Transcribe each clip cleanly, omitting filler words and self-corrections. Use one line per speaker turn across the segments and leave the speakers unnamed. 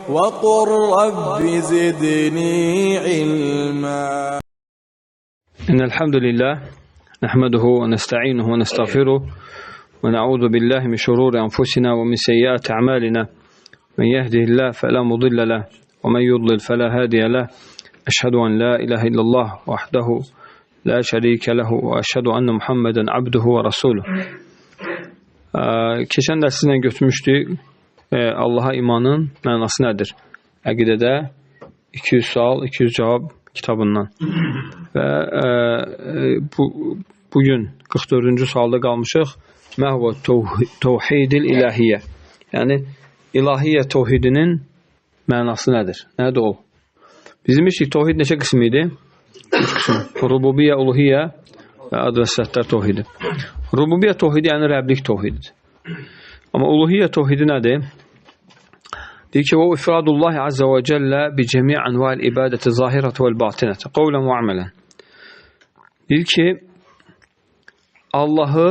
وقل رب زدني علما.
إن الحمد لله نحمده ونستعينه ونستغفره ونعوذ بالله من شرور أنفسنا ومن سيئات أعمالنا. من يهده الله فلا مضل له ومن يضلل فلا هادي له. أشهد أن لا إله إلا الله وحده لا şerike lehu ve eşhedü enne Muhammeden abduhu ve rasuluh. Keçən də sizlə götürmüşdük Allaha imanın mənası nədir? Əqidədə 200 sual, 200 cavab kitabından. Və bugün 44-cü sualda qalmışıq. Məhvə təvhidil ilahiyyə. Yəni ilahiyyə təvhidinin mənası nədir? Nədir o? Bizim işlik təvhid neçə qism idi? 3 qism. Rububiyyə, uluhiyyə və ad və sifətlər təvhidi. Rububiyyə təvhidi yəni Rəblik təvhididir. Amma uluhiyyə təvhidi nədir? Deyir ki, o ifradullahi azza və cəllə bi cəmi' anva'il ibadəti zahirəti vəl batinəti, qavlən və amələn. Deyir ki, Allahı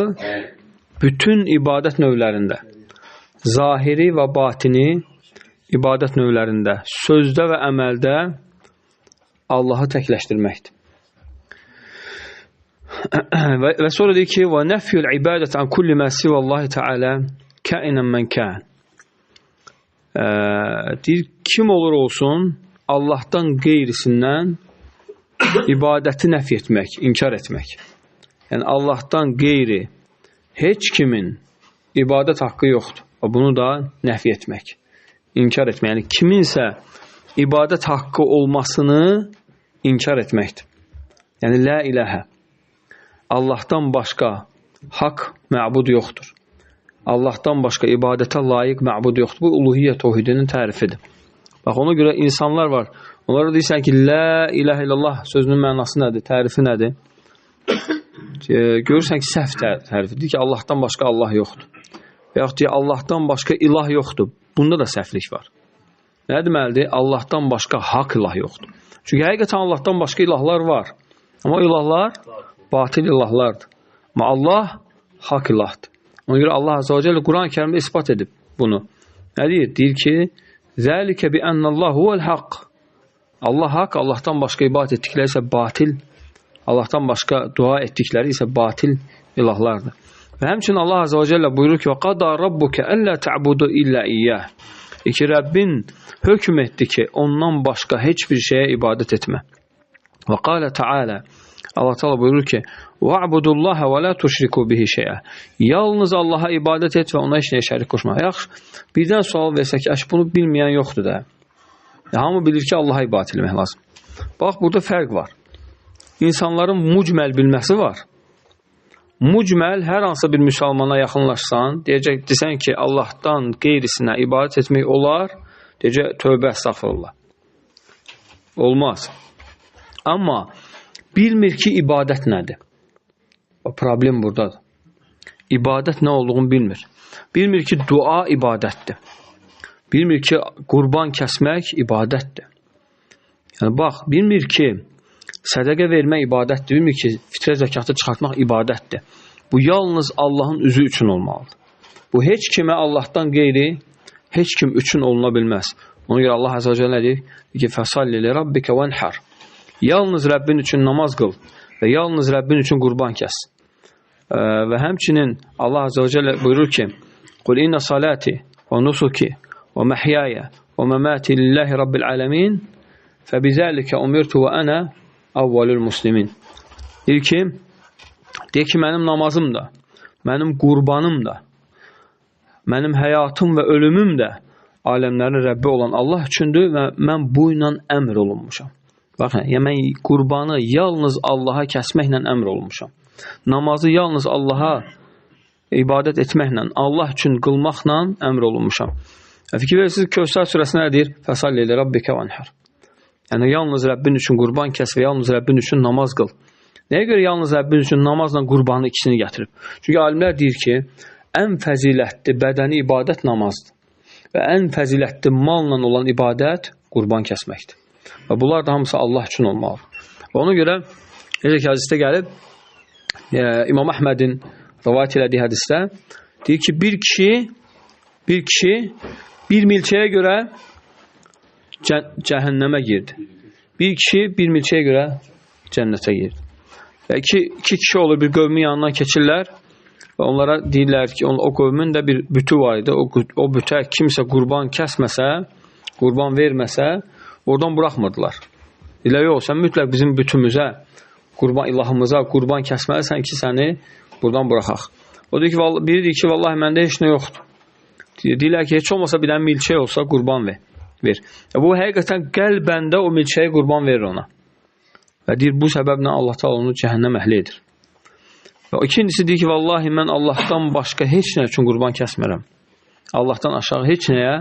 bütün ibadət növlərində, zahiri və batini ibadət növlərində, sözdə və əməldə Allahı təkləşdirməkdir. Və sonra deyir ki, və nəfyül ibadət an kulli mə sivallahi teala kainən mən kən. Deyir, kim olur olsun, Allahdan qeyrisindən ibadəti nəfi etmək, inkar etmək. Yəni, Allahdan qeyri heç kimin ibadət haqqı yoxdur. Bunu da nəfi etmək, inkar etmək. Yəni, kiminsə ibadət haqqı olmasını inkar etməkdir. Yəni, la ilahə. Allahdan başqa haqq məbud yoxdur. Allahdan başqa ibadətə layiq məbud yoxdur. Bu, uluhiyyə təvhidinin tərifidir. Bax, ona görə insanlar var. Onlara deyirsən ki, la ilahə illallah sözünün mənası nədir, tərifi nədir? Görürsən ki, səhv tərifi. Deyir ki, Allahdan başqa Allah yoxdur. Və yaxud deyir, Allahdan başqa ilah yoxdur. Bunda da səhvlik var. Nə deməlidir? Allahdan başqa haqq ilah yoxdur. Çünki həqiqətən Allahdan başqa ilahlar var. Amma ilahlar batil ilahlardır. Amma Allah haqq ilahdır. Ona görə Allah Azze və Celle Quran-ı Kerimdə ispat edib bunu. Nə deyir? Deyir ki, zəlikə bi ennallah huvəl haqq. Allah haqq, Allahdan başqa ibadət etdikləri isə batil, Allahdan başqa dua etdikləri isə batil ilahlardır. Və həmçinin Allah Azze və Celle buyurur ki, وَقَدَى رَبُّكَ أَلَّا تَعْبُدُ إِلَّا إِيَّهِ. ki, Rəbbin hökm etdi ki, ondan başqa heç bir şeyə ibadət etmə. Və qalə Teala, Allah Teala buyurur ki, وَعْبُدُ اللّٰهَ وَلَا تُشْرِكُوا بِهِ شَيْئًا. Yalnız Allaha ibadət et və ona heç nəyə şərik qoşma. Yaxşı, birdən sual versək ki, bunu bilməyən yoxdur da. Hamı bilir ki, Allaha ibadət etmək lazım. Bax, burada fərq var. İnsanların mucməl bilməsi var. Mucməl, hər hansı bir müsəlmana yaxınlaşsan, desən ki, Allahdan qeyrisinə ibadət etmək olar, deyəcək, tövbə əstəğfirullah. Olmaz. Amma bilmir ki, ibadət nədir? O problem buradadır. İbadət nə olduğunu bilmir. Bilmir ki, dua ibadətdir. Bilmir ki, qurban kəsmək ibadətdir. Yəni, bax, bilmir ki, sədəqə vermək ibadətdir. Bilmir ki, fitrə zəkatı çıxartmaq ibadətdir. Bu, yalnız Allahın üzü üçün olmalıdır. Bu, heç kimə Allahdan qeyri, heç kim üçün oluna bilməz. Ona görə Allah Azze və Cəllə deyir ki, fəsalli li rabbikə vənhər. Yalnız Rəbbin üçün namaz qıl və yalnız Rəbbin üçün qurban kəs. Və həmçinin Allah Azze və Cəllə buyurur ki, qul inə salati və nusuki və məhyaya və məmati lillahi rabbil aləmin fəbizəlikə umirtu və ənə avvalül muslimin. Deyir ki, mənim namazım da, mənim qurbanım da, mənim həyatım və ölümüm də aləmlərin Rəbbi olan Allah üçündür və mən bu ilə əmr olunmuşam. Baxın, mən qurbanı yalnız Allaha kəsməklə əmr olunmuşam. Namazı yalnız Allaha ibadət etməklə, Allah üçün qılmaqla əmr olunmuşam. Fikir verirsiniz, Kövsər surəsi nə deyir? Fəsalli li rabbikə vənhər. Yəni, yalnız Rəbbin üçün qurban kəs və yalnız Rəbbin üçün namaz qıl. Nəyə görə yalnız Rəbbin üçün namazla qurbanı ikisini gətirib? Çünki alimlər deyir ki, ən fəzilətli bədəni ibadət namazdır. Və ən fəzilətli malla olan ibadət qurban kəsməkdir. Və bunlar da hamısı Allah üçün olmalıdır. Və ona görə, necə ki, hədisdə gəlib, İmam Əhmədin rivayət elədiyi hədisdə deyir ki, bir kişi bir milçəyə görə cəhənnəmə girdi. Bir kişi bir milçəyə görə cənnətə girdi. Və iki kişi olur, bir qövmin yanından keçirlər və onlara deyirlər ki, o qövmin də bir bütü var idi. O bütə kimsə qurban kəsməsə, qurban verməsə, oradan buraxmırdılar. Deyirlər, yox, sən mütləq bizim bütümüzə, ilahımıza qurban kəsməlisən ki, səni buradan buraxaq. O deyir ki, biri deyir ki, vallahi məndə heç nə yoxdur. Deyirlər ki, heç olmasa bir dənə milçək olsa qurban ver. Bu həqiqətən qəlbəndə o milçəyi qurban verir ona. Və deyir, bu səbəblə Allah Taala onu cəhənnəm əhli edir. Və ikincisi deyir ki, vallahi mən Allahdan başqa heç nə üçün qurban kəsmərəm. Allahdan aşağı heç nəyə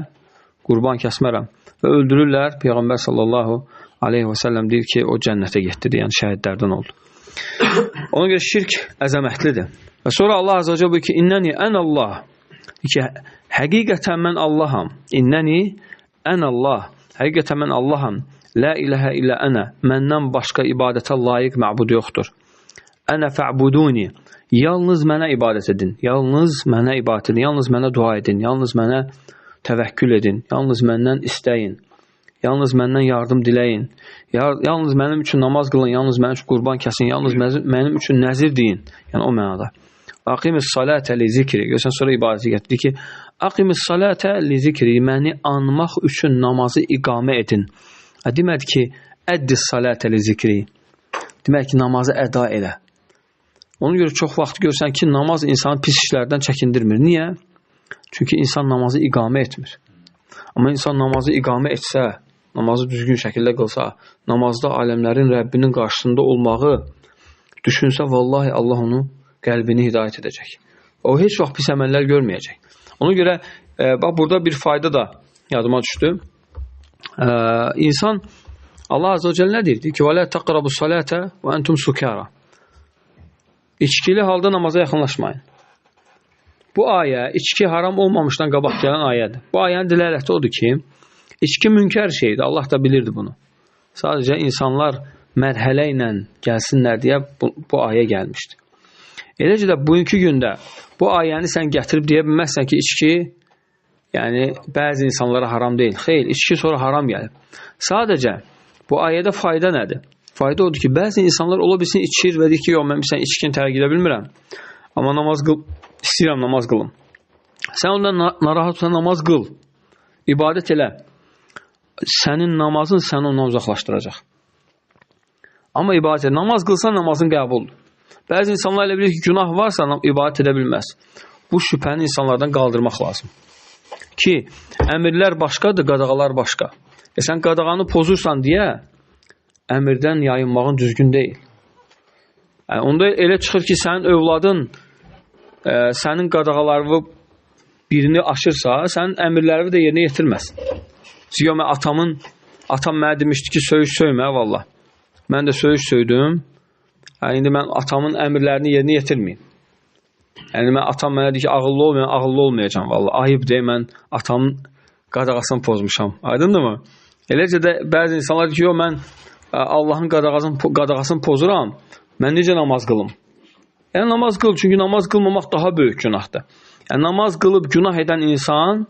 qurban kəsmərəm. Və öldürürlər. Peyğəmbər sallallahu aleyhi və səlləm deyir ki, o cənnətə getdi, yəni şəhidlərdən oldu. Ona görə şirk əzəmətlidir. Və sonra Allah azə və cəllə buyurur ki, innəni ən Allah. Ki, həqiqətən mən Allaham. İnnəni ən Allah. Həqiqətən mən Allaham. La ilahə illə ənə. Məndən başqa ibadətə layiq məbud yoxdur. Ənə fə'buduni. Yalnız mənə ibadət edin. Yalnız mənə ibadət edin. Yalnız mənə dua edin. Yalnız mənə təvəkkül edin. Yalnız məndən istəyin. Yalnız məndən yardım diləyin. Yalnız mənim üçün namaz qılın. Yalnız mənim üçün qurban kəsin. Yalnız mənim üçün nəzir deyin. Yəni o mənada. Aqimis salətə li zikri. Görsən sonra ibadəti gətirdi ki, aqimis salətə li zikri. Məni anmaq üçün namazı iqamə edin. Demədi ki, əddis salətə li zikri. Demək ki, namazı əda elə. Ona görə çox vaxt görsən ki, namaz insanı pis işlərdən çəkindirmir. Niyə? Çünki insan namazı iqamə etmir. Amma insan namazı iqamə etsə, namazı düzgün şəkildə qılsa, namazda aləmlərin Rəbbinin qarşısında olmağı düşünsə, vallahi Allah onu qəlbini hidayət edəcək. O heç vaxt pis əməllər görməyəcək. Ona görə, bax, burada bir fayda da yadıma düşdü. İnsan, Allah Azze ve Celle nə deyirdi? Ki, وَلَا تَقْرَبُ الصَّلَاةَ وَأَنْتُمْ سُكَارًا. İçkili halda namaza yaxınlaşmayın. Bu ayə, içki haram olmamışdan qabaq gələn ayədir. Bu ayənin dilələti odur ki, içki münkər şeydir. Allah da bilirdi bunu. Sadəcə insanlar mərhələ ilə gəlsinlər deyə bu ayə gəlmişdi. Eləcə də bugünkü gündə bu ayəni sən gətirib deyə bilməzsən ki, içki yəni bəzi insanlara haram deyil. Xeyr, içki sonra haram gəlib. Sadəcə bu ayədə fayda nədir? Fayda odur ki, bəzi insanlar ola bilsin içir və deyir ki, yox, mən sən içkini tərk edə bilmirəm. Amma istəyirəm namaz qılım. Sən ondan narahat olsan namaz qıl. İbadət elə. Sənin namazın səni ondan uzaqlaşdıracaq. Amma ibadət elə. Namaz qılsan namazın qəbuldur. Bəzi insanlar elə bilir ki, günah varsa ibadət edə bilməz. Bu şübhəni insanlardan qaldırmaq lazım. Ki, əmirlər başqadır, qadağalar başqa. Sən qadağanı pozursan deyə əmirdən yayınmağın düzgün deyil. Onda elə çıxır ki, sənin övladın sənin qadağalarını birini aşırsa, sənin əmirlərini də yerinə yetirməz. Çünki atam mənə demişdi ki, söyüş söymə, valla. Mən də söyüş söydüm. İndi mən atamın əmirlərini yerinə yetirməyim. Yəni, atam mənə deyir ki, ağıllı olmayacam, valla. Ayıb deyil, mən atamın qadağasını pozmuşam. Aydındır mı? Eləcə də bəzi insanlar deyir ki, yox, mən Allahın qadağasını pozuram, mən necə namaz qılım? Yəni, namaz qıl, çünki namaz qılmamaq daha böyük günahdır. Yəni, namaz qılıb günah edən insan,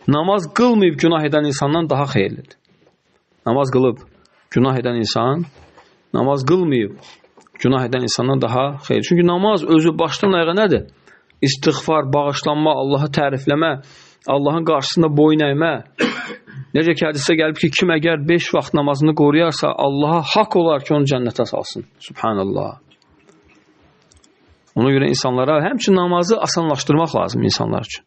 namaz qılmayıb günah edən insandan daha xeyirlidir. Namaz qılıb günah edən insan, namaz qılmayıb günah edən insandan daha xeyirlidir. Çünki namaz özü başdan ayağa nədir? İstiğfar, bağışlanma, Allahı tərifləmə, Allahın qarşısında boyun əymə. Necə ki, hədisdə gəlib ki, kim əgər 5 vaxt namazını qoruyarsa, Allaha haqq olar ki, onu cənnətə salsın. Subhanallah. Ona görə insanlara həmçin namazı asanlaşdırmaq lazım insanlar üçün.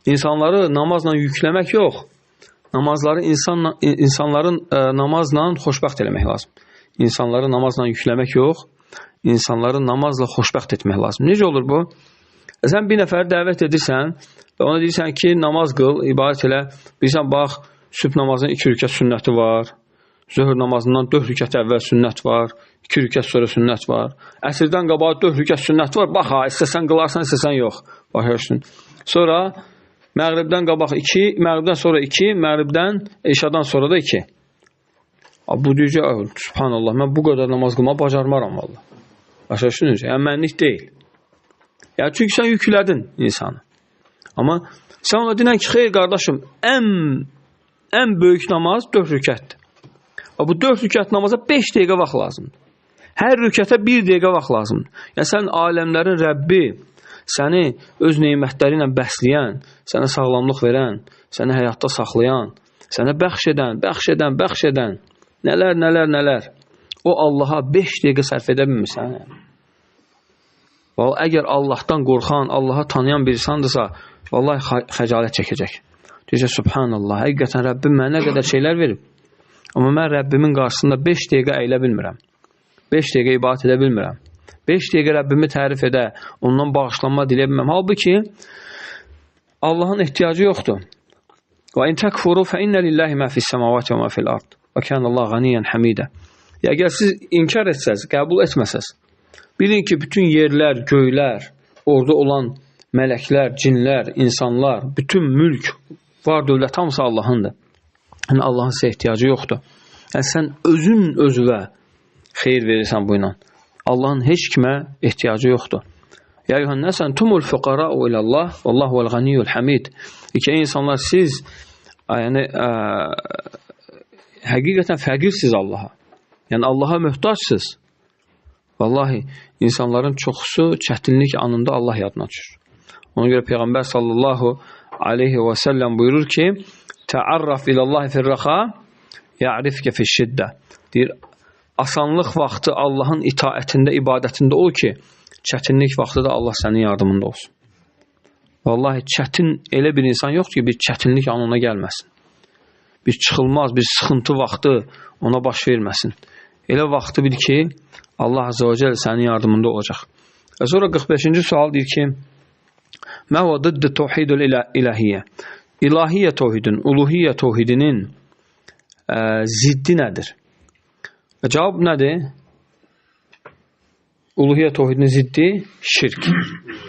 İnsanları namazla yükləmək yox. İnsanların namazla xoşbəxt eləmək lazım. İnsanları namazla yükləmək yox. İnsanları namazla xoşbəxt etmək lazım. Necə olur bu? Sən bir nəfəri dəvət edirsən və ona deyirsən ki, namaz qıl, ibadət elə. Bilirsən, bax, sübh namazının 2 rükət sünnəti var. Zöhr namazından 4 rükət əvvəl sünnət var. 2 rükət sonra sünnət var. Əsrdən qabağa 4 rükət sünnət var. Bax, istəsən qılarsan, istəsən yox. Baxıyorsun. Sonra məğribdən qabaq 2, məğribdən sonra 2, məğribdən eşadan sonra da 2. Bu deyəcək, subhanallah, mən bu qədər namaz qılmağı bacarmaram valla. Başa düşdünüz? Yəni, mənlik deyil. Yəni, çünki sən yüklədin insanı. Amma sən ona dinən ki, xeyr qardaşım, ən ən böyük namaz 4 rükətdir. Bu 4 rükət namaza 5 dəqiqə vaxt lazımdır. Hər rükətə 1 dəqiqə vaxt lazımdır. Yəni, sən aləmlərin Rəbbi, səni öz neymətləri ilə bəsləyən, sənə sağlamlıq verən, səni həyatda saxlayan, sənə bəxş edən, nələr. O Allaha 5 dəqiqə sərf edə bilmirsən. Əgər Allahdan qorxan, Allaha tanıyan bir insandırsa, vallahi xəcalət çəkəcək. Deyəcək, subhanallah, həqiqətən Rəbbim mənə nə qədər şeylər verib. Amma mən Rəbbimin qarşısında 5 dəqiqə əylə bilmirəm. 5 dəqiqə ibadət edə bilmirəm. 5 dəqiqə Rəbbimi tərif edə, ondan bağışlanma diləyə bilməm. Halbuki Allahın ehtiyacı yoxdur. Və in təkfuru fə innə lillahi mə fis-səmavati və mə fil-ard. Və kənəllahu ğaniyyən hamidə. Əgər siz inkar etsəz, qəbul etməsəz, bilin ki, bütün yerlər, göylər, orada olan mələklər, cinlər, insanlar, bütün mülk, var dövlət hamısı Allahındır. Yəni, Allahın sizə ehtiyacı yoxdur. Yəni, sən özünə xeyir verirsən bu ilə. Allahın heç kimə ehtiyacı yoxdur. Ya yuhannəs entumul fuqara'u ilallah vallahu el-ganiyyul hamid. Ey insanlar, siz həqiqətən fəqirsiz Allaha. Yəni, Allaha möhtacsınız. Vallahi, insanların çoxusu çətinlik anında Allah yadına düşür. Ona görə Peyğəmbər sallallahu aleyhi və səlləm buyurur ki, Təarraf ilallahi firraxa, ya'rifke fiş-şiddə. Deyir, asanlıq vaxtı Allahın itaətində, ibadətində ol ki, çətinlik vaxtı da Allah sənin yardımında olsun. Vallahi, çətin elə bir insan yoxdur ki, bir çətinlik anına gəlməsin. Bir çıxılmaz, bir sıxıntı vaxtı ona baş verməsin. Elə vaxtı bil ki, Allah Azze və Celle sənin yardımında olacaq. Sonra 45-ci sual deyir ki, Mə və dıddı təvhidul ilahiyyə. İlahiyyə təvhidin, uluhiyyə təvhidinin ziddi nədir? Cavab nədir? Uluhiyyə təvhidinin ziddi şirk.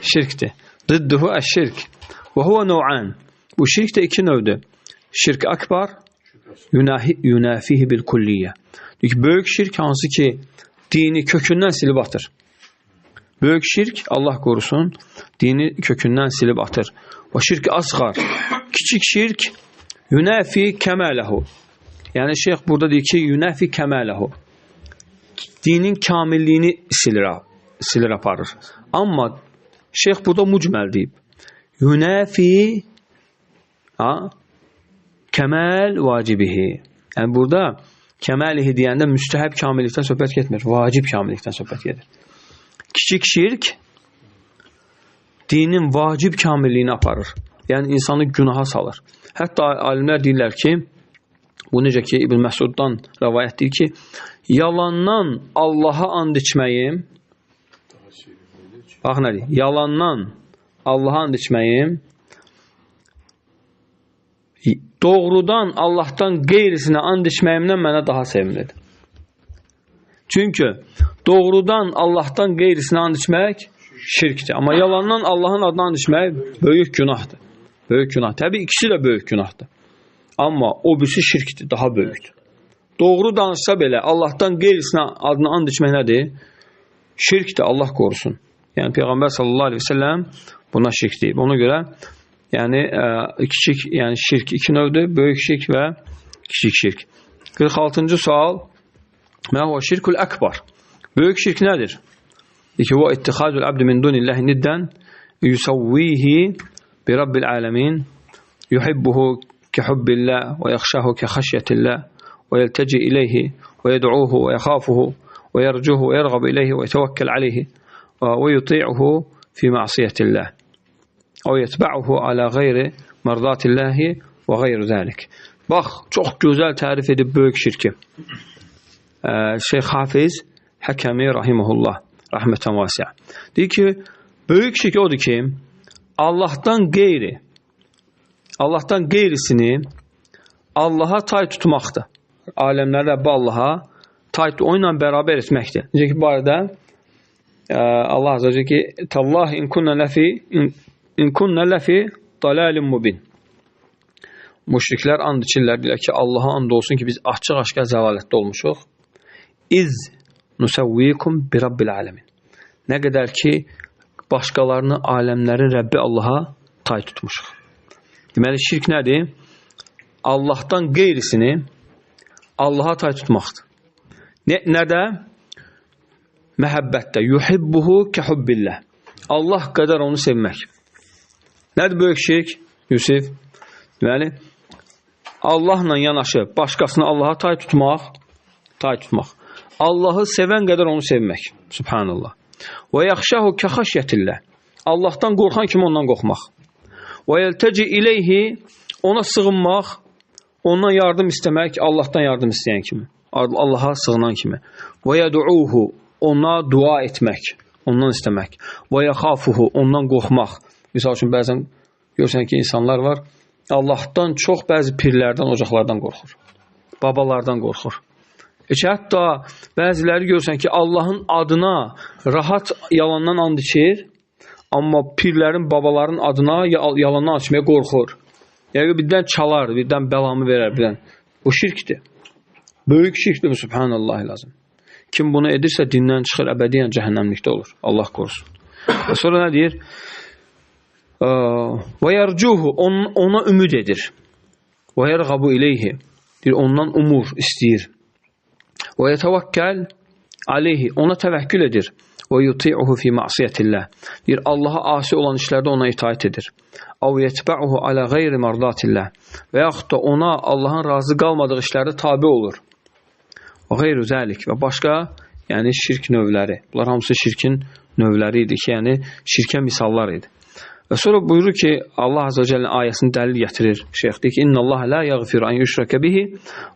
Şirkdir. Dıddıhu əş-şirk. Və huvə nəv'an. Bu şirk də 2 növdür. Şirk akbar, yunafihi bil kulliyyə. Böyük şirk hansı ki, dini kökündən silib atır. Böyük şirk, Allah qorusun, dini kökündən silib atır. O şirk asğar. Kiçik şirk, yunafi kəmələhu. Yəni, şeyx burada deyir ki, yunafi kəmələhu. Dinin kamilliyini silir aparır. Amma şeyx burada mucməl deyib. Yunafi kəməl vacibihi. Yəni, burada kəməlihi deyəndə müstəhəb kamillikdən söhbət getmir. Vacib kamillikdən söhbət gedir. Kiçik şirk dinin vacib kamilliyini aparır. Yəni, insanı günaha salır. Hətta alimlər deyirlər ki, bu necə ki, İbn Məsuddan rəvayət deyir ki, yalandan Allaha and içməyim, bax nə deyir, yalandan Allaha and içməyim, doğrudan Allahdan qeyrisinə and içməyimdən mənə daha sevimlidir. Çünki doğrudan Allahdan qeyrisinə and içmək şirkdir. Amma yalandan Allahın adına and içmək böyük günahdır. Böyük günah. Təbii ikisi də böyük günahdır. Amma o birisi şirkdir, daha böyükdür. Doğru danışsa belə Allahdan qeyrisinə adına and içmək nədir? Şirkdir, Allah qorusun. Yəni Peyğəmbər sallallahu aleyhi ve sellem buna şirk deyib. Ona görə yəni kiçik, yəni şirk 2 növdür, böyük şirk və kiçik şirk. 46-cı sual: Mə huve şirkul akbar? Böyük şirk nədir? İki, o ittihadul abd min dunillahi niddan yusavvihi bi rabbil alamin yuhibbuhu ki hubbillah ve yakhshahu ki khashyatillah ve yelteji ileyhi ve yed'uhu ve yakhafuhu ve yercuhu ve yerghabu ileyhi ve yetevekkel aleyhi ve yuti'uhu fi ma'siyetillah ve yetba'uhu ala gayri merdatillahi ve gayru zalik. Bax, çox gözəl tərif edib böyük şirki. Şeyx Hafiz Həkəmi rahimehullah, rahmetən vasiə. Deyir ki, böyük şirk odur ki, Allahdan qeyrisini Allaha tay tutmaqdır. Aləmlər Rəbbi Allaha tay onunla bərabər etməkdir. Necə ki, bu arada Allah azə və ki, Tallahi in kunna ləfi dalalin mubin. Müşriklər and içirlər, deyirlər ki, Allaha and olsun ki, biz açıq-aşkar zəlalətdə olmuşuq. İz nusavvikum bi rabbil alamin. Nə qədər ki, başqalarını aləmlərin Rəbbi Allaha tay tutmuşuq. Deməli, şirk nədir? Allahdan qeyrisini Allaha tay tutmaqdır. Nədə? Məhəbbətdə. Yuhibbuhu kəhubbillah. Allah qədər onu sevmək. Nədir böyük şirk? Yusuf? Deməli, Allahla yanaşı başqasını Allaha tay tutmaq. Allahı sevən qədər onu sevmək. Subhanallah. Və yaxşahu kəxəşyətillah. Allahdan qorxan kimi ondan qorxmaq. Və yəltəci ileyhi, ona sığınmaq, ondan yardım istəmək, Allahdan yardım istəyən kimi. Allaha sığınan kimi. Və yəd'uhu, ona dua etmək, ondan istəmək. Və yaxafuhu, ondan qorxmaq. Misal üçün, bəzən görsən ki, insanlar var, Allahdan çox bəzi pirlərdən, ocaqlardan qorxur. Babalardan qorxur. Hətta bəziləri görsən ki, Allahın adına rahat yalandan and içir, amma pirlərin, babaların adına yalandan açmaya qorxur. Yəni, birdən çalar, birdən bəlamı verər, birdən. Bu şirkdir. Böyük şirkdir bu, subhanallah lazım. Kim bunu edirsə, dindən çıxır, əbədiyyən cəhənnəmlikdə olur. Allah qorusun. Və sonra nə deyir? Və yərcuhu, ona ümid edir. Və yərğabu ileyhi, deyir, ondan umur, istəyir. Və yətəvəkkəl aleyhi, ona təvəkkül edir. Və yuti'uhu fi ma'siyyətillah, deyir, Allaha asi olan işlərdə ona itaət edir. Əv yetbə'uhu alə qeyri mardatillah, və yaxud da ona Allahın razı qalmadığı işlərdə tabi olur. Və qeyru zəlik, və başqa, yəni şirk növləri. Bunlar hamısı şirkin növləri idi ki, yəni şirkə misallar idi. Və sonra buyurur ki, Allah Azze və Cəllənin ayəsini dəlil gətirir. Şeyx deyir ki, İnnəllaha la yəğfiru an yüşrəkə bihi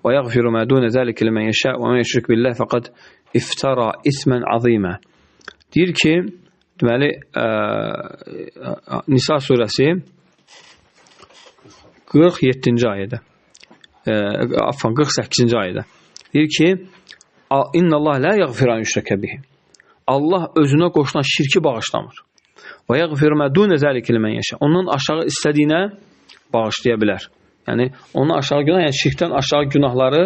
və yəğfiru mə dunə zəlikə limən yəşə və mən yüşrik billah fəqad iftara ismən azimə. Deyir ki, deməli, Nisa surəsi 47-ci ayədə, 48-ci ayədə deyir ki, İnnəllaha la yəğfiru an yüşrəkə bihi. Allah özünə qoşulan şirki bağışlamır. Və yəğfiru mə dunə zəlikə limən yəşə. Ondan aşağı istədiyinə bağışlaya bilər. Yəni, onun aşağı günah, yəni şirkdən aşağı günahları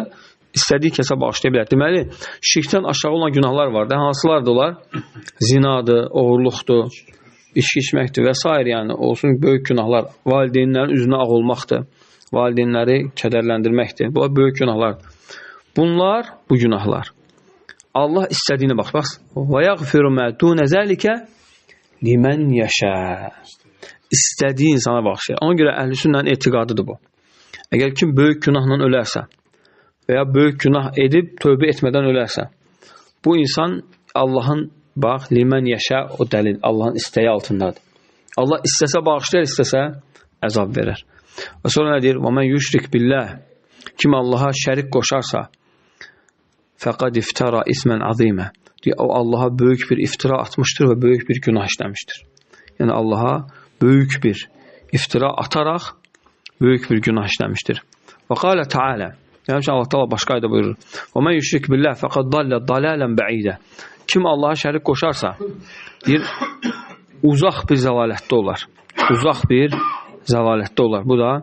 istədiyi kəsə bağışlaya bilər. Deməli, şirkdən aşağı olan günahlar var. Hansılardır onlar? Zinadır, oğurluqdur, içki içməkdir və s. Yəni, olsun böyük günahlar. Valideynlərin üzünə ağ olmaqdır. Valideynləri kədərləndirməkdir. Bunlar böyük günahlar. Bunlar, bu günahlar. Allah istədiyinə bax. Və yəğfiru mə dunə zəlikə limən yəşə. İstədiyi insana bağışlayır. Ona görə əhl-i sünnənin etiqadıdır bu. Əgər kim böyük günahla ölərsə və ya böyük günah edib tövbə etmədən ölərsə, bu insan Allahın, bax, limən yəşə o dəlil, Allahın istəyi altındadır. Allah istəsə bağışlayır, istəsə əzab verər. Və sonra nə deyir? Və mən yüşrik billah. Kim Allaha şərik qoşarsa, fəqad iftara ismən azimə. O Allaha böyük bir iftira atmışdır və böyük bir günah işləmişdir. Yəni Allaha böyük bir iftira ataraq böyük bir günah işləmişdir. Və qalə Teala, yəni Allah Teala başqa ayda buyurur. Və mən yüşrik billah fəqad dallə dalalən bəidə. Kim Allaha şərik qoşarsa, deyir, uzaq bir zəlalətdə olar. Uzaq bir zəlalətdə olar. Bu da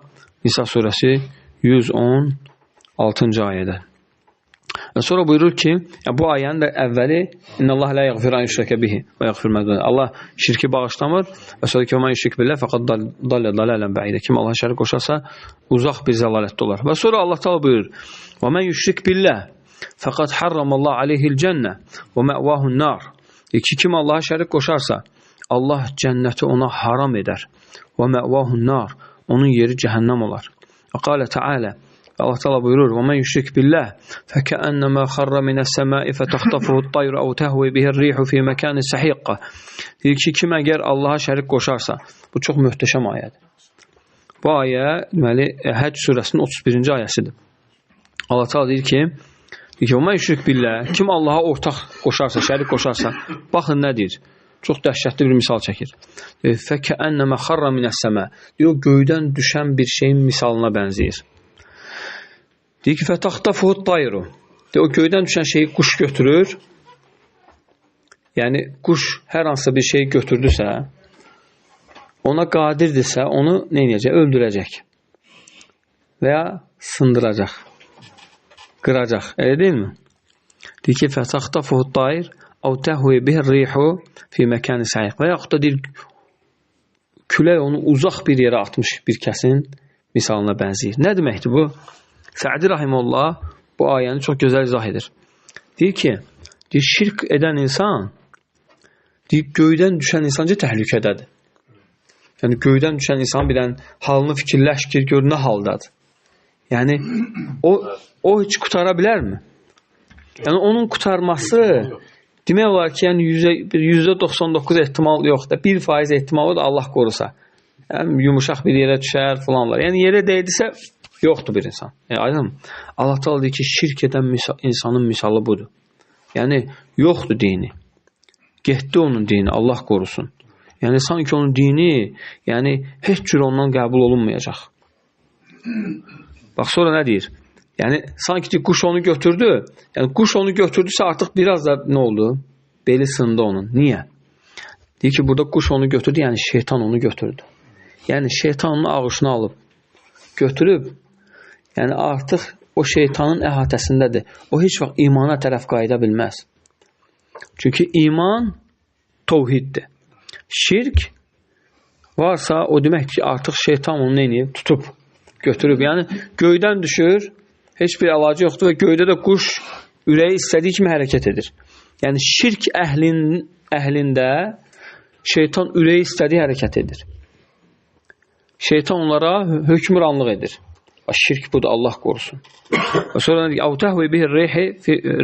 Nisa surəsi 116-cı ayədə. Və sonra buyurur ki, bu ayənin də əvvəli İnnəllaha la yəğfiru an yüşrəkə bihi və yəğfir mə dunə. Allah şirki bağışlamır və sonra ki, "Və men yüşrik billah fəqad dalle dalalan bəidə." Kim Allaha şərik qoşarsa, uzaq bir zəlalətdə olar. Və sonra Allah Teala buyurur: "Və men yüşrik billah fəqad harramallahu aleyhil cənnə və məvahu'n nar." Kim Allaha şərik qoşarsa, Allah cənnəti ona haram edər və məvahu'n nar. Onun yeri cəhənnəm olar. Və qalə Teala, Allah Teala buyurur: "Və men yüşrik billah fəkəənnəmə xarra minəs-səmai fətəxtafuhu't-tayru əv təhvi bihir-rihu fi məkanin səhiqqa." Deyir ki, kim əgər Allaha şərik qoşarsa, bu çox möhtəşəm ayədir. Bu ayə, deməli, Həcc surəsinin 31-ci ayəsidir. Allah Teala deyir ki, "Və men yüşrik billah", kim Allaha ortaq qoşarsa, şərik qoşarsa, baxın nə deyir? Çox dəhşətli bir misal çəkir. Fəkəənnəmə xarra minəs-səma. Deyir, o göydən düşən bir şeyin misalına bənzəyir. Deyir ki, fətəxtafuhu't-tayru. Deyir, o göydən düşən şeyi quş götürür. Yəni, quş hər hansısa bir şey götürdüsə, ona qadirdirsə, onu nə edəcək? Öldürəcək. Və ya sındıracaq. Qıracaq. Elə deyilmi? Deyir ki, fətəxtafuhu't-tayr əv təhvi bihir-rihu fi məkanin səhiq. Və yaxud da deyir, külək onu uzaq bir yerə atmış bir kəsin, misalına bənzəyir. Nə deməkdir bu? Sə'di Rahimullah bu ayəni çox gözəl izah edir. Deyir ki, şirk edən insan, göydən düşən insanca təhlükədədir. Yəni, göydən düşən insan bilən halını fikirləşkir, gör nə haldadır. Yəni, o heç qutara bilərmi? Yəni, onun qutarması demək olar ki, yəni, %99 ehtimal yoxdur. 1% ehtimalı da Allah qorusa. Yəni, yumuşaq bir yerə düşər falanlar. Yəni, yerə deyildirsə, yoxdur bir insan. Yəni, aydın, Allah Teala deyir ki, şirk edən insanın misalı budur. Yəni, yoxdur dini. Getdi onun dini, Allah qorusun. Yəni, sanki onun dini, yəni, heç cür ondan qəbul olunmayacaq. Bax, sonra nə deyir? Yəni, sanki quş onu götürdü. Yəni, quş onu götürdüsə artıq biraz da nə oldu? Beli sındı onun. Niyə? Deyir ki, burada quş onu götürdü, yəni şeytan onu götürdü. Yəni, şeytan onun ağışını alıb, götürüb, yəni artıq o şeytanın əhatəsindədir. O heç vaxt imana tərəf qayıda bilməz. Çünki iman tovhiddir. Şirk varsa, o demək ki, artıq şeytan onu neyini tutub, götürüb. Yəni, göydən düşür, heç bir əlacı yoxdur və göydə də quş ürəyi istədiyi kimi hərəkət edir. Yəni, şirk əhlində şeytan ürəyi istədiyi hərəkət edir. Şeytan onlara hökmranlıq edir. Şirk budur, Allah qorusun. Və sonra deyir, "Əv təhvi bihi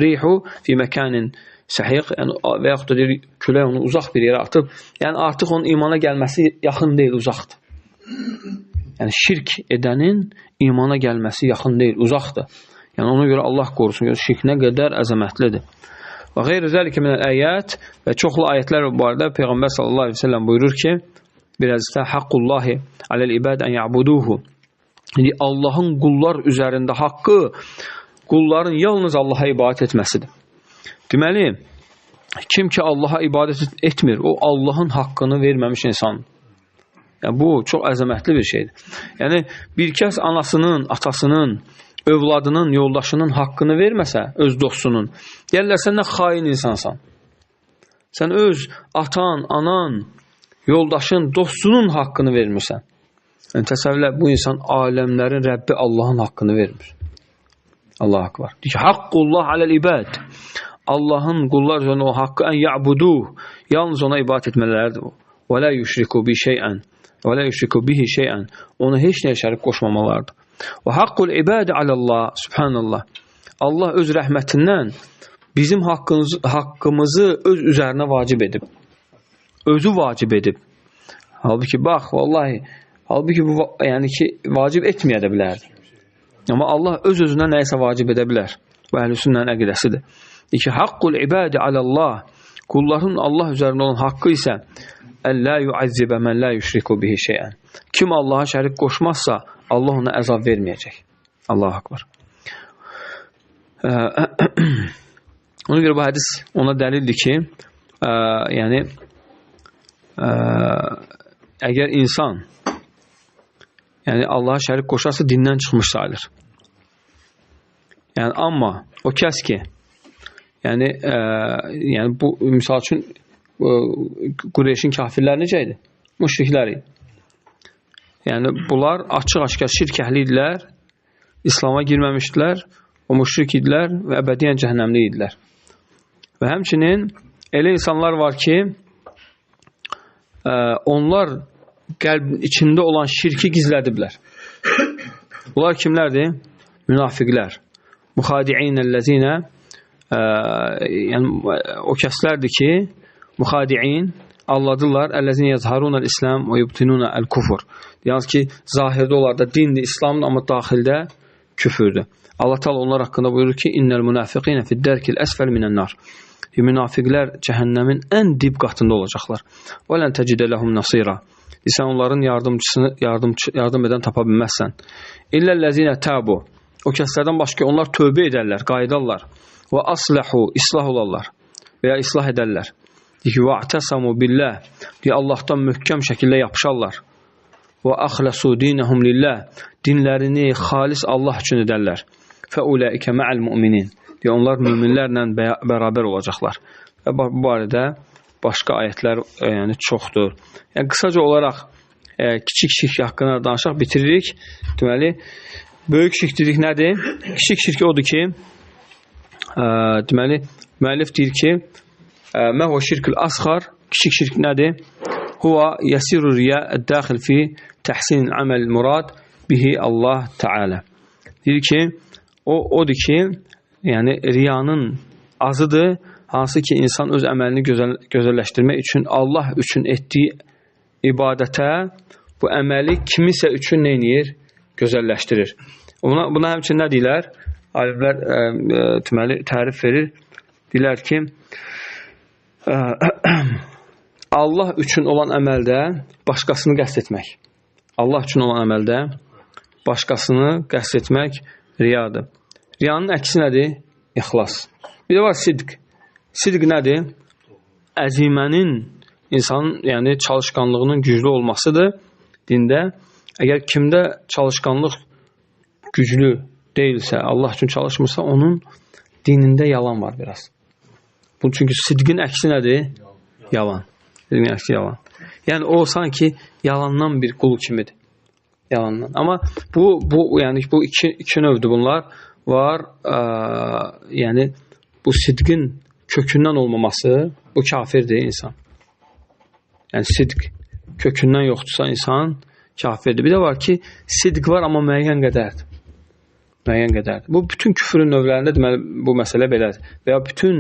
rihu fi mekanin səhiq", və yaxud da deyir, külək onu uzaq bir yerə atıb, yəni artıq onun imana gəlməsi yaxın deyil, uzaqdır. Yəni şirk edənin imana gəlməsi yaxın deyil, uzaqdır. Yəni ona görə Allah qorusun, şirk nə qədər əzəmətlidir. Və qeyri zəlikə minəl əyət, və çoxlu ayətlər bu barədə Peyğəmbər sallallahu əleyhi və səlləm buyurur ki, biraz da haqqullahi aləl ibad an ya'buduhu. Yəni Allahın qullar üzərində haqqı qulların yalnız Allaha ibadət etməsidir. Deməli, kim ki Allaha ibadət etmir, o Allahın haqqını verməmiş insan. Yəni bu çox əzəmətli bir şeydir. Yəni bir kəs anasının, atasının, övladının, yoldaşının haqqını verməsə, öz dostunun, deyirlər sən nə xain insansan. Sən öz atan, anan, yoldaşın, dostunun haqqını vermirsən. Yəni təsəvvürlə, bu insan aləmlərin Rəbbi Allahın haqqını vermir. Allah akbar. Deyir ki, haqqullah aləl ibad. Allahın qullar üzərində o haqqı ən ya'buduh, yalnız ona ibadət etmələridir. Və la yushriku bi şey'an. Və la yushriku bihi şey'an. Ona heç nəyə şərik qoşmamalardır. Və haqqul ibad alallah, subhanallah. Allah öz rəhmətindən bizim haqqımızı öz üzərinə vacib edib. Özü vacib edib. Halbuki bax, vallahi, halbuki bu yəni ki, vacib etməyə də bilərdi. Amma Allah öz-özünə nəyisə vacib edə bilər. Bu əhlüsünnənin əqidəsidir. İki, haqqul ibadi alallah, qulların Allah üzərində olan haqqı isə əllə yu'azzibə mən la yushriku bihi şeyən. Kim Allaha şərik qoşmazsa, Allah ona əzab verməyəcək. Allahu akbar. Ona görə bu hədis ona dəlildir ki, yəni əgər insan yəni Allaha şərik qoşarsa dindən çıxmış sayılır. Yəni amma o kəs ki yəni bu misal üçün Qureyşin kafirləri necə idi? Müşriklər idi. Yəni bunlar açıq-aşkar şirk əhli idilər, İslam'a girməmişdilər, o müşrik idilər və əbədiyyən cəhənnəmli idilər. Və həmçinin elə insanlar var ki, onlar qəlbin içində olan şirki gizlədiblər. Bunlar kimlərdir? Münafiqlər. Muxadi'inəl-ləzinə, yəni o kəslərdir ki, muxadi'in alladırlar, əlləzinə yazharunəl-İslam və yubtinunəl-kufur. Yəni ki, zahirdə onlar da dindir, İslamdır, amma daxildə küfürdür. Allah Teala onlar haqqında buyurur ki, innəl münafiqinə fiddərkil əsfəl minən-nar. Münafiqlər cəhənnəmin ən dib qatında olacaqlar. Və lən təcidə ləhum nasira. Sən onların yardım edən tapa bilməzsən. İlləl-ləzinə təbu. O kəslərdən başqa onlar tövbə edərlər, qayıdarlar. Və asləhu, islah olarlar. Və ya islah edərlər. Deyir ki, va'təsamu billah. Deyir, Allahdan möhkəm şəkildə yapışarlar. Və axləsu dinəhum lillah. Dinlərini xalis Allah üçün edərlər. Fəuləikə mə'əl müminin. Deyir, onlar müminlərlə bərabər olacaqlar. Və bu barədə başqa ayətlər yəni çoxdur. Yəni qısaca olaraq kiçik şirk haqqında danışaq, bitiririk. Deməli, böyük şirk dedik nədir? Kiçik şirk odur ki, deməli, müəllif deyir ki, mə huwa şirkül asğar, kiçik şirk nədir? Huwa yasiru riya ad-daxil fi tahsin amal murad bihi Allah Taala. Deyir ki, odur ki, yəni riyanın azıdır, hansı ki insan öz əməlini gözəlləşdirmək üçün Allah üçün etdiyi ibadətə bu əməli kimisə üçün nə edir? Gözəlləşdirir. Buna həmçinin nə deyirlər? Alimlər deməli tərif verir. Deyirlər ki, Allah üçün olan əməldə başqasını qəsd etmək. Allah üçün olan əməldə başqasını qəsd etmək riyadır. Riyanın əksi nədir? İxlas. Bir də var sidq. Sidq nədir? Əzimənin, insanın yəni çalışqanlığının güclü olmasıdır dində. Əgər kimdə çalışqanlıq güclü deyilsə, Allah üçün çalışmırsa, onun dinində yalan var biraz. Çünki sidqin əksi nədir? Yalan. Sidqin əksi yalan. Yəni o sanki yalandan bir qul kimidir. Yalandan. Amma yəni bu iki növdür bunlar var. Yəni bu sidqin kökündən olmaması, bu kafirdir insan. Yəni sidq kökündən yoxdursa insan kafirdir. Bir də var ki, sidq var amma müəyyən qədərdir. Müəyyən qədərdir. Bu bütün küfrün növlərində deməli bu məsələ belədir. Və ya bütün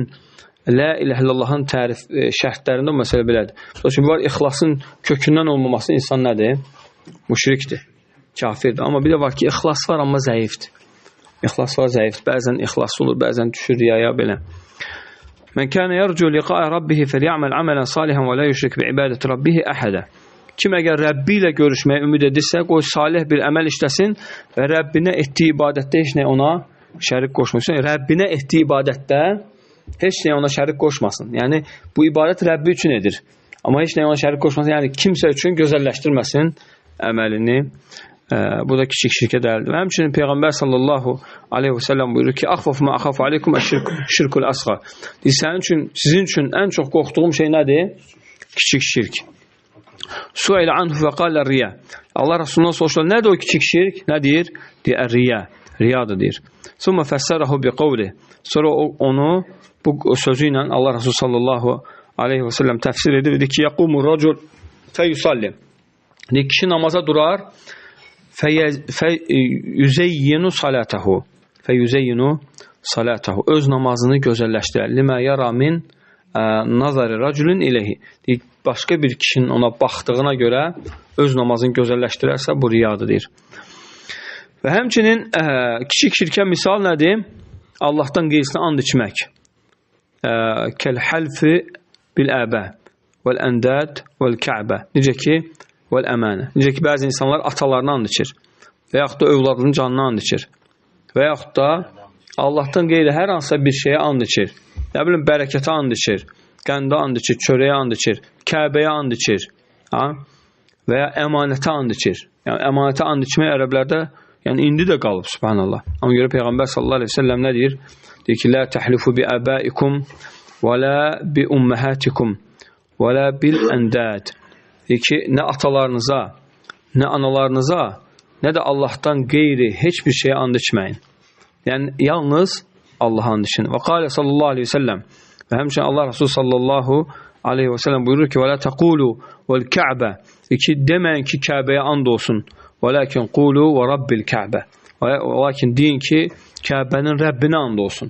la ilahe illallahın tərif şərtlərində bu məsələ belədir. Çünki var ixlasın kökündən olmaması insan nədir? Müşrikdir. Kafirdir. Amma bir də var ki, ixlas var amma zəifdir. İxlas var zəifdir. Bəzən ixlas olur, bəzən düşür riyaya belə. Mən kənə yərcu liqa'a rabbihi fəliyəməl amələn salihan və la yüşrik bi ibadəti rabbihi əhədə. Kim əgər Rəbbi ilə görüşməyə ümid edirsə, qoy salih bir əməl işləsin və Rəbbinə etdiyi ibadətdə heç nə ona şərik qoşmasın. Rəbbinə etdiyi ibadətdə heç nə ona şərik qoşmasın. Yəni, bu ibadət Rəbbi üçün edir. Amma heç nə ona şərik qoşmasın. Yəni, kimsə üçün gözəlləşdirməsin əməlini. Bu da kiçik şirkə dəlildir. Həmçinin Peyğəmbər sallallahu aleyhi və səlləm buyurur ki, Əxvaf mə əxafu aleykum şirkul əsğar. Sizin üçün ən çox qorxduğum şey nədir? Kiçik şirk. Suayla anhu və qalə riya. Allah Rasulundan soruşlar, nədir o kiçik şirk? Nə deyir? Deyir, riya. Riyadır deyir. Summa fəssərahu bi qavli. Sonra onu bu sözü ilə Allah Rasulü sallallahu aleyhi və səlləm təfsir edir. Deyir ki, yaqumu racul fəyusalli. Deyir, kişi namaza durar fəyüzeyyinu salatahu. Fəyüzeyyinu salatahu. Öz namazını gözəlləşdirər. Limə yara min nazari raculun iləhi. Deyir, başqa bir kişinin ona baxdığına görə öz namazını gözəlləşdirərsə bu riyadır deyir. Və həmçinin kiçik şirkə misal nədir? Allahdan qeyrisinə and içmək. Kəl-həlfi bil-əbə vəl-əndəd vəl-kə'bə. Necə ki, vəl-əmənə. Necə ki, bəzi insanlar atalarına and içir və yaxud da övladının canına and içir və yaxud da Allahdan qeyri hər hansısa bir şeyə and içir. Nə bilim, bərəkətə and içir, qəndə and içir, çörəyə and içir, Kəbəyə and içir və ya əmanətə and içir. Yəni, əmanətə and içmək ərəblərdə yəni indi də qalıb, subhanallah. Amma görə Peyğəmbər sallallahu aleyhi ve sellem nə deyir? Deyir ki, lə təhlifu bi əbəikum və lə bi umməhətikum və lə bil əndəd. Deyir ki, nə atalarınıza, nə analarınıza, nə də Allahdan qeyri heç bir şeyə and içməyin. Yəni, yalnız Allah'a and için. Və qalə sallallahu aleyhi ve sellem və həmçinin Allah Resulü sallallahu aleyhi ve sellem buyurur ki, və lə təqulu vəl-kə'bə. Deyir ki, deməyin ki, Kəbəyə and olsun. Və lakin qulu və rabbil Kəbə. Lakin deyin ki, Kəbənin Rəbbinə and olsun.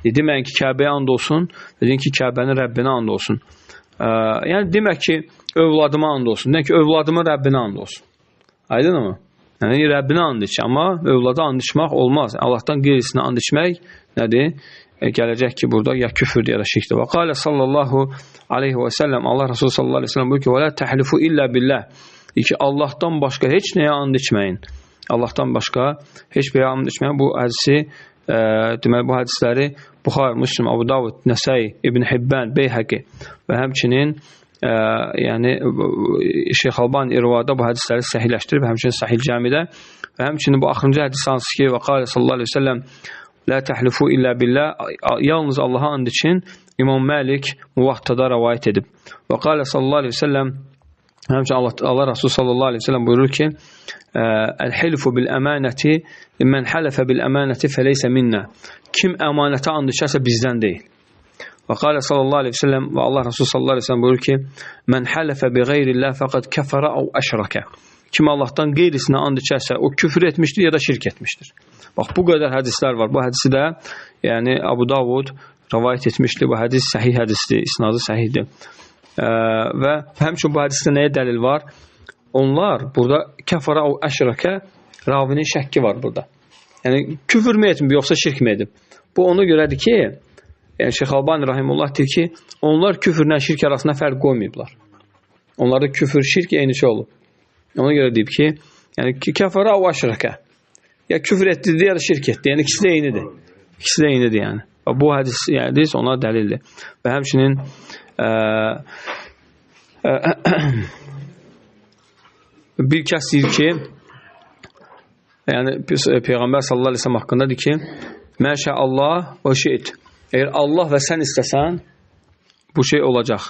Deməyin ki, Kəbəyə and olsun, deyin ki, Kəbənin Rəbbinə and olsun. Yəni, demək ki, övladıma and olsun. Demək ki, övladımın Rəbbinə and olsun. Aydın mı? Yəni, Rəbbinə and iç, amma övlada and içmək olmaz. Allahdan qeyrisinə and içmək nədir? Gələcək ki, burada ya küfürdür, ya da şirkdir. Və qalə sallallahu aleyhi və səlləm, Allah Resulü sallallahu aleyhi və səlləm buyur ki, və lə təhlifu illə billah. Ki, Allahdan başqa heç nəyə and içməyin. Allahdan başqa heç bir and içməyin. Bu hədisi, deməli, bu hədisləri Buxar, Müslim, Abu Davud, Nəsai, İbn Hibban, Beyhəqi və həmçinin yəni Şeyx Albani İrvada bu hədisləri səhihləşdirib, həmçinin Sahih Camidə və həmçinin bu axırıncı hədis hansı ki, və qalə sallallahu aleyhi ve sellem lə təhlifu illə billah, yalnız Allaha and için İmam Məlik Muvattada rəvayət edib. Və qalə sallallahu aleyhi ve sellem Həmçinin Allah Resulü sallallahu aleyhi ve sellem buyurur ki, "El-hilfu bil-emaneti men halefe bil-emaneti feleyse minna." Kim əmanətə and içərsə bizdən deyil. Və qala sallallahu aleyhi ve sellem və Allah Resulü sallallahu aleyhi ve sellem buyurur ki, "Men halefe bi gayrillah faqad kafara aw ashraka." Kim Allahdan qeyrisinə and içərsə, o küfür etmişdir ya da şirk etmişdir. Bax, bu qədər hədislər var. Bu hədisi də, yəni Abu Davud rivayet etmişdir. Bu hədis səhih hədisdir, isnadı səhihdir. Və həmçinin bu hədisdə nəyə dəlil var? Onlar burada kəfara o əşrəkə ravinin şəkki var burada. Yəni küfür mü etmir, yoxsa şirk mi edib? Bu ona görədir ki, yəni Şeyx Albani rahimullah deyir ki, onlar küfürlə şirk arasında fərq qoymayıblar. Onlarda küfür, şirk eyni şey olub. Ona görə deyib ki, yəni kəfara o əşrəkə. Ya küfür etdi ya da şirk etdi. Yəni ikisi də eynidir. İkisi də eynidir yəni. Bu hədis ona dəlildir. Və həmçinin bir kəs deyir ki, yəni Peyğəmbər sallallahu aleyhi ve sellem haqqında deyir ki, "Məşə Allah və şi'it." Əgər Allah və sən istəsən, bu şey olacaq.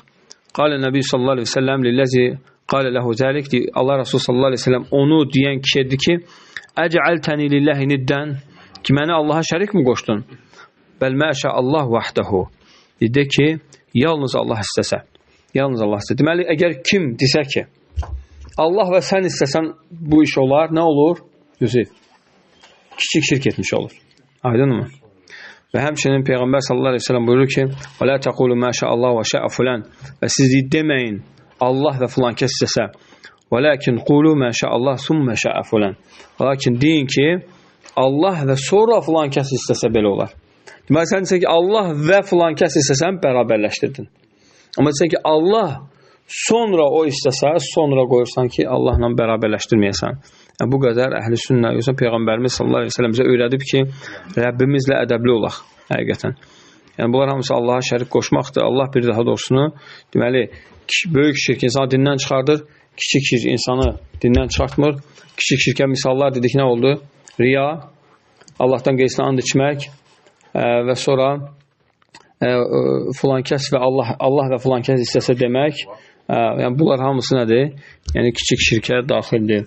Qalə Nəbi sallallahu aleyhi ve sellem lilləzi qalə ləhu zəlik. Allah Resulü sallallahu aleyhi ve sellem onu deyən kişidir ki, "Əcəltəni lilləhi niddən." Ki, məni Allaha şərik mi qoşdun? Bəl məşə Allah vəhdəhu. Dedi ki, yalnız Allah istəsə. Yalnız Allah istəsə. Deməli, əgər kim desə ki, Allah və sən istəsən bu iş olar, nə olur? Düzü, kiçik şirk etmiş olur. Aydın mı? Və həmçinin Peyğəmbər sallallahu aleyhi ve sellem buyurur ki, "Və la taqulu ma şa Allah və şa'a fulan." Və siz deməyin Allah və filan kəs istəsə. "Və lakin qulu ma şa Allah summa şa'a fulan." Lakin deyin ki, Allah və sonra filan kəs istəsə belə olar. Deməli, sən desən ki, Allah və filan kəs istəsən, bərabərləşdirdin. Amma desən ki, Allah sonra o istəsə, sonra qoyursan ki, Allahla bərabərləşdirməyəsən. Yəni, bu qədər əhl-i sünnə, yoxsa Peyğəmbərimiz sallallahu aleyhi ve sellem bizə öyrədib ki, Rəbbimizlə ədəbli olaq, həqiqətən. Yəni, bunlar hamısı Allaha şərik qoşmaqdır. Allah bir daha doğrusunu, deməli, böyük şirk insanı dindən çıxardır, kiçik şirk insanı dindən çıxartmır. Kiçik şirkə misallar dedik, nə oldu? Riya, Allahdan qeyrisinə and içmək və sonra filan kəs və Allah və filan kəs istəsə demək. Yəni bunlar hamısı nədir? Yəni kiçik şirkə daxildir.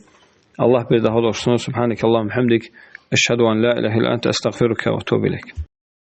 Allah bir daha doğrusunu subhanəkəllahumma hamdik, əşhədu an la ilahe illə ente, estağfiruke və etûbü ileyk.